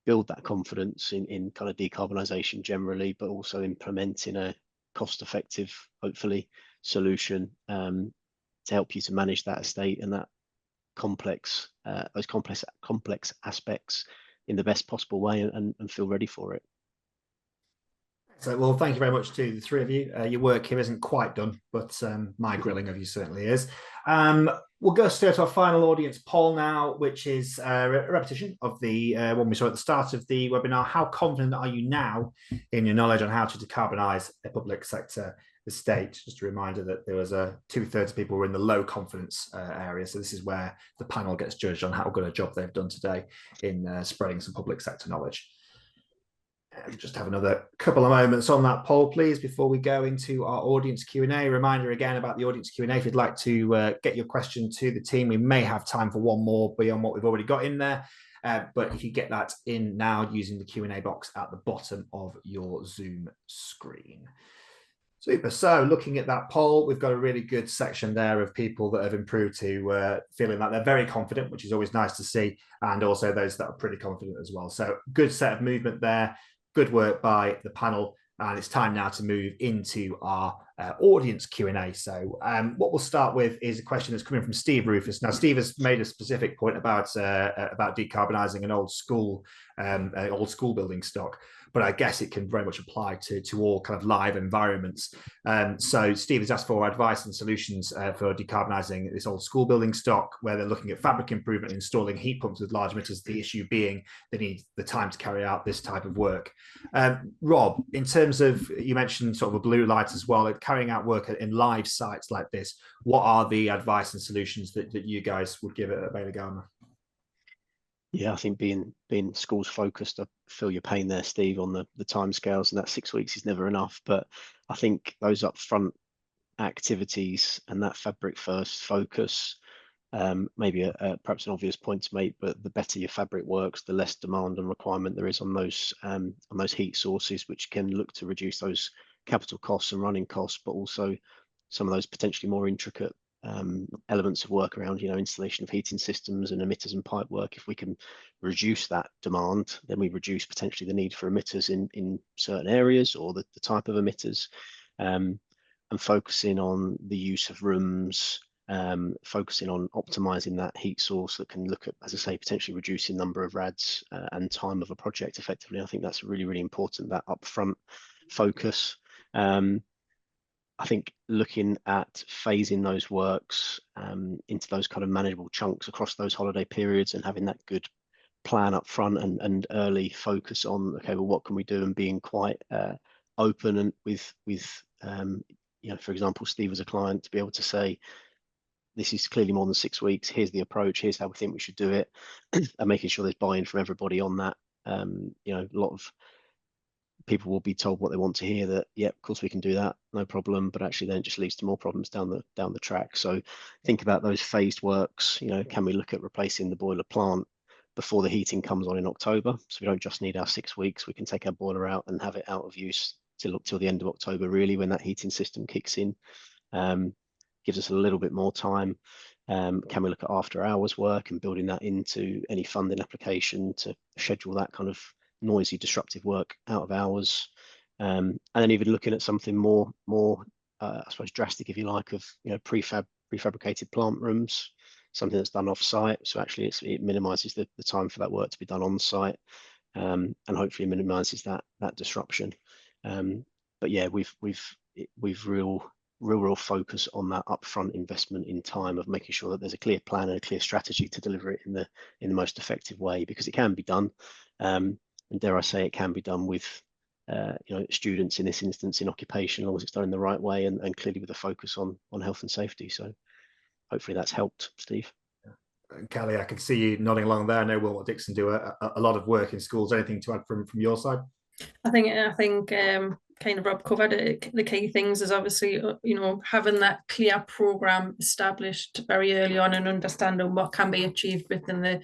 build that confidence in kind of decarbonisation generally, but also implementing a cost-effective, hopefully, solution to help you to manage that estate and that those complex aspects in the best possible way, and feel ready for it. So, well, thank you very much to the three of you. Your work here isn't quite done, but my grilling of you certainly is. We'll go straight to our final audience poll now, which is a repetition of the one we saw at the start of the webinar. How confident are you now in your knowledge on how to decarbonise a public sector estate? Just a reminder that there was 2/3 of people were in the low confidence area. So this is where the panel gets judged on how good a job they've done today in spreading some public sector knowledge. Just have another couple of moments on that poll, please, before we go into our audience Q&A. Reminder again about the audience Q&A. If you'd like to get your question to the team, we may have time for one more beyond what we've already got in there. But if you get that in now using the Q&A box at the bottom of your Zoom screen. Super. So looking at that poll, we've got a really good section there of people that have improved to feeling that they're very confident, which is always nice to see, and also those that are pretty confident as well. So good set of movement there. Good work by the panel, and it's time now to move into our audience Q&A. So what we'll start with is a question that's coming from Steve Rufus. Now, Steve has made a specific point about decarbonising an old school building stock, but I guess it can very much apply to all kind of live environments. So Steve has asked for advice and solutions for decarbonising this old school building stock, where they're looking at fabric improvement, installing heat pumps with large emitters, the issue being they need the time to carry out this type of work. Rob, in terms of, you mentioned sort of a blue light as well, carrying out work in live sites like this, what are the advice and solutions that you guys would give at Bailey Garner? Yeah, I think being schools focused, I feel your pain there, Steve, on the timescales, and that 6 weeks is never enough. But I think those upfront activities and that fabric first focus, maybe perhaps an obvious point to make, but the better your fabric works, the less demand and requirement there is on those heat sources, which can look to reduce those capital costs and running costs, but also some of those potentially more intricate elements of work around, installation of heating systems and emitters and pipe work. If we can reduce that demand, then we reduce potentially the need for emitters in certain areas, or the type of emitters, and focusing on the use of rooms, focusing on optimizing that heat source that can look at, as I say, potentially reducing number of rads and time of a project effectively. I think that's really, really important, that upfront focus. I think looking at phasing those works into those kind of manageable chunks across those holiday periods, and having that good plan up front and early focus on, okay, well, what can we do, and being quite open and with for example, Steve as a client, to be able to say, this is clearly more than 6 weeks, here's the approach, here's how we think we should do it, and making sure there's buy-in from everybody on that. A lot of people will be told what they want to hear, that, yeah, of course we can do that, no problem, but actually then it just leads to more problems down the track. So think about those phased works. Can we look at replacing the boiler plant before the heating comes on in October? So we don't just need our 6 weeks, we can take our boiler out and have it out of use till the end of October, really, when that heating system kicks in. Gives us a little bit more time. Can we look at after hours work and building that into any funding application to schedule that kind of noisy, disruptive work out of hours, and then even looking at something more I suppose drastic, if you like, of prefabricated plant rooms, something that's done off site. So actually it minimises the time for that work to be done on site, and hopefully minimises that disruption. But yeah, we've real focus on that upfront investment in time of making sure that there's a clear plan and a clear strategy to deliver it in the most effective way, because it can be done, and dare I say it can be done with students in this instance in occupation, as long as it's done in the right way and clearly with a focus on health and safety. So hopefully that's helped, Steve. Kelly, I can see you nodding along there. I know Wilmot Dixon do a lot of work in schools. Anything to add from your side? I think kind of Rob covered it. The key things is obviously, having that clear program established very early on and understanding what can be achieved within the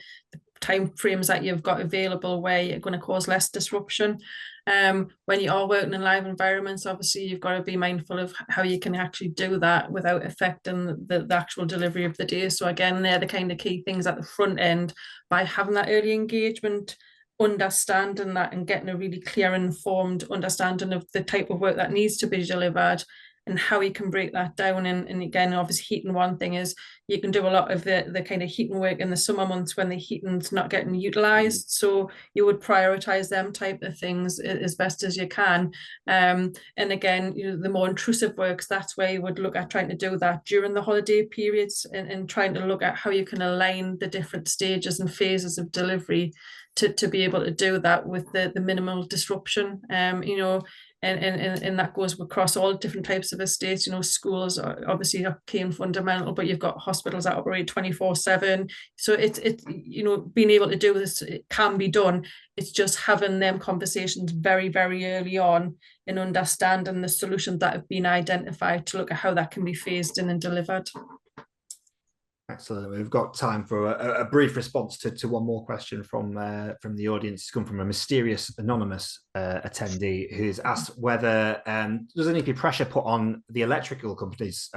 time frames that you've got available, where you're going to cause less disruption. When you are working in live environments, obviously you've got to be mindful of how you can actually do that without affecting the actual delivery of the day. So again, they're the kind of key things at the front end, by having that early engagement, understanding that and getting a really clear, informed understanding of the type of work that needs to be delivered and how you can break that down. And again, obviously heating, one thing is you can do a lot of the kind of heating work in the summer months when the heating's not getting utilised. So you would prioritise them type of things as best as you can. And again, the more intrusive works, that's where you would look at trying to do that during the holiday periods, and trying to look at how you can align the different stages and phases of delivery to be able to do that with the minimal disruption. And that goes across all different types of estates. Schools are obviously key and fundamental, but you've got hospitals that operate 24/7. So it's being able to do this, it can be done. It's just having them conversations very, very early on and understanding the solutions that have been identified to look at how that can be phased in and delivered. Excellent. We've got time for a brief response to one more question from the audience. It's come from a mysterious anonymous attendee who's asked whether there's any pressure put on the electrical companies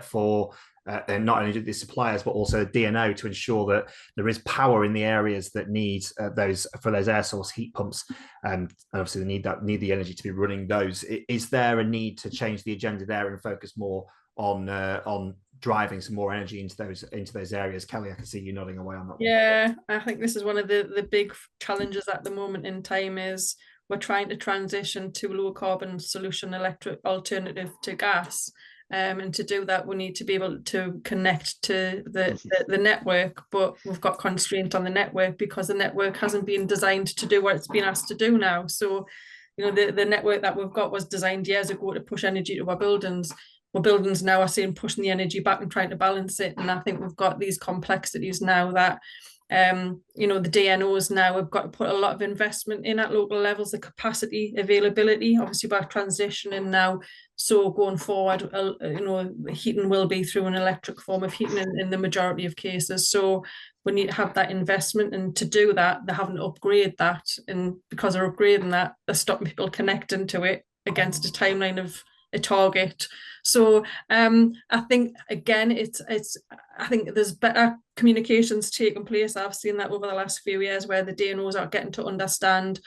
for not only the suppliers but also DNO to ensure that there is power in the areas that need those air source heat pumps, and obviously they need the energy to be running those. Is there a need to change the agenda there and focus more on driving some more energy into those areas? Kelly, I can see you nodding away on that one. Yeah, I think this is one of the big challenges at the moment in time, is we're trying to transition to a low carbon solution, electric alternative to gas. And to do that, we need to be able to connect to the network, but we've got constraint on the network because the network hasn't been designed to do what it's been asked to do now. So, the network that we've got was designed years ago to push energy to our buildings. Well, buildings now are seeing pushing the energy back and trying to balance it. And I think we've got these complexities now that, the DNOs now have got to put a lot of investment in at local levels, the capacity, availability, obviously by transitioning now. So going forward, heating will be through an electric form of heating in the majority of cases. So we need to have that investment, and to do that, they're having to upgrade that. And because they're upgrading that, they're stopping people connecting to it against a timeline of a target. So I think again, I think there's better communications taking place. I've seen that over the last few years, where the DNOs are getting to understand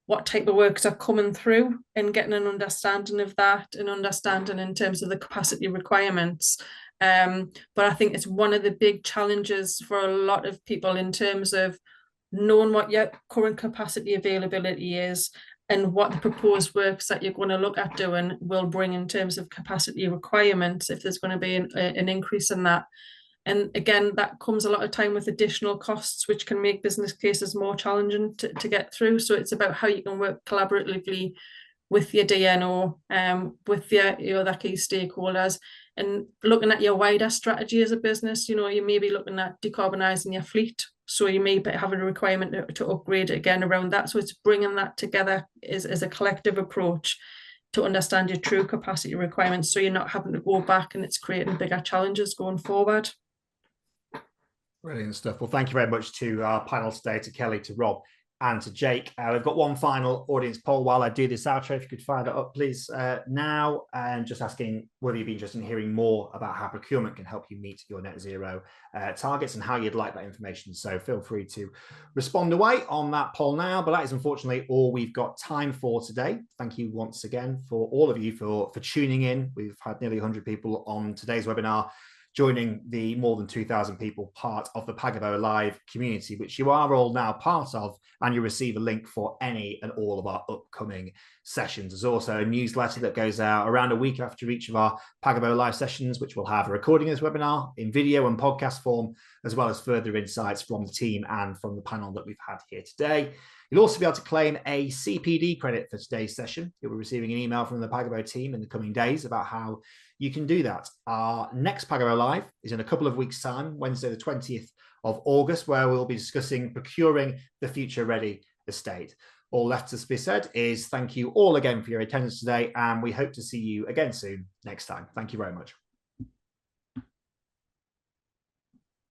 what type of works are coming through and getting an understanding of that, and understanding in terms of the capacity requirements. But I think it's one of the big challenges for a lot of people in terms of knowing what your current capacity availability is and what the proposed works that you're going to look at doing will bring in terms of capacity requirements, if there's going to be an increase in that. And again, that comes a lot of time with additional costs, which can make business cases more challenging to get through. So it's about how you can work collaboratively with your DNO, with your other key stakeholders, and looking at your wider strategy as a business. You may be looking at decarbonising your fleet. So you may have a requirement to upgrade it again around that. So it's bringing that together as a collective approach to understand your true capacity requirements, so you're not having to go back and it's creating bigger challenges going forward. Brilliant stuff. Well, thank you very much to our panel today, to Kelly, to Rob, and to Jake. We've got one final audience poll while I do this outro. If you could fire that up, please, now. And just asking whether you'd be interested in hearing more about how procurement can help you meet your net zero targets and how you'd like that information. So feel free to respond away on that poll now. But that is unfortunately all we've got time for today. Thank you once again for all of you for tuning in. We've had nearly 100 people on today's webinar. joining the more than 2,000 people part of the Pagabo Live community, which you are all now part of, and you'll receive a link for any and all of our upcoming sessions. There's also a newsletter that goes out around a week after each of our Pagabo Live sessions, which will have a recording of this webinar in video and podcast form, as well as further insights from the team and from the panel that we've had here today. You'll also be able to claim a CPD credit for today's session. You'll be receiving an email from the Pagabo team in the coming days about how you can do that. Our next Pagabo Live is in a couple of weeks' time, Wednesday the 20th of August, where we'll be discussing procuring the future-ready estate. All left to be said is thank you all again for your attendance today, and we hope to see you again soon next time. Thank you very much.